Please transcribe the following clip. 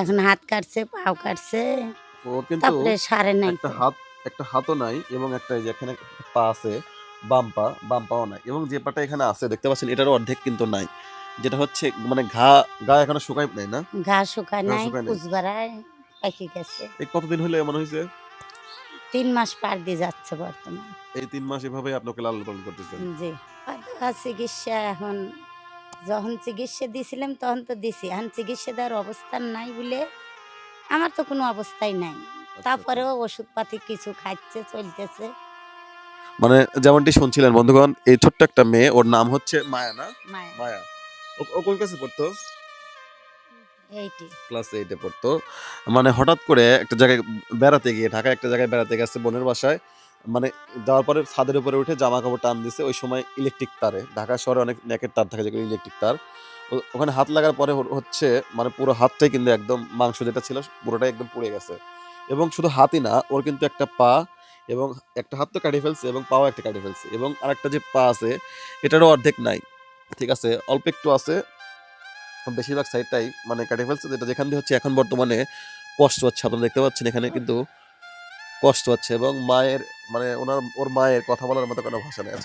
এখন হাত কাটছে, পাও কাটছে, ওর কিন্তু তারপরে সারে নাই একটা তো। একটা হাতও নাই এবং একটা এই যে এখানে একটা পা আছে, বাম পাও নাই এবং যে পাটা এখানে আছে দেখতে পাচ্ছেন এটারও অর্ধেক কিন্তু নাই, যেটা হচ্ছে মানে গা এখনো শুকায় নাই না, ঘা শুকায় গা নাই, শুকায় নাই। পুজ বাড়ায় পাইকে গেছে। এই কতদিন হলো এমন হয়েছে? 3 মাস পার দিয়ে যাচ্ছে বর্তমান। এই 3 মাস এভাবে আপনাকে লালন পালন করতেছেন? জি। চিকিৎসা এখন যখন চিকিৎসা দিছিলাম তখন তো দিছি। এখন চিকিৎসা দেওয়ার অবস্থান নাই বলে আমার তো কোনো অবস্থাই নাই। আচ্ছা আচ্ছা। তারপরেও ওষুধপাতি কিছু খাচ্ছে, চলতেছে। মানে যেমনটি শুনছিলেন বন্ধুগণ, এই ছোট্ট একটা মেয়ে, ওর নাম হচ্ছে মায়া না? মায়া মায়া। ও কোন ক্লাসে পড়তো? এইটি। ক্লাস 8 এ পড়তো। মানে হঠাৎ করে একটা জায়গায় বেড়াতে গিয়ে, ঢাকায় একটা জায়গায় বেড়াতে গেছে বোনের বাসায়। মানে যাওয়ার পরে ছাদের উপরে উঠে জামাকাপড় টান দিছে। ওই সময় ইলেকট্রিক তারে, ঢাকা শহরে অনেক ন্যাকের তার থাকে যেগুলো ইলেকট্রিক তার। ওখানে হাত লাগার পরে হচ্ছে মানে পুরো হাতটাই কিন্তু একদম মাংস যেটা ছিল পুরোটাই একদম পুড়ে গেছে। এবং শুধু হাতই না, ওর কিন্তু একটা পা এবং একটা হাত তো কেটে ফেলছে এবং পাও একটা কেটে ফেলছে এবং আরেকটা যে পা আছে এটারও অর্ধেক নাই। ঠিক আছে? অল্প একটু আছে। বেশিরভাগ সাইডটাই মানে কেটে ফেলছে, যেটা যেখান দিয়ে হচ্ছে এখন বর্তমানে কষ্ট হচ্ছে। আপনারা দেখতে পাচ্ছেন এখানে কিন্তু কষ্ট হচ্ছে এবং মায়ের মানে ওর মায়ের কথা বলার মতো কোনো ভাষা নেই।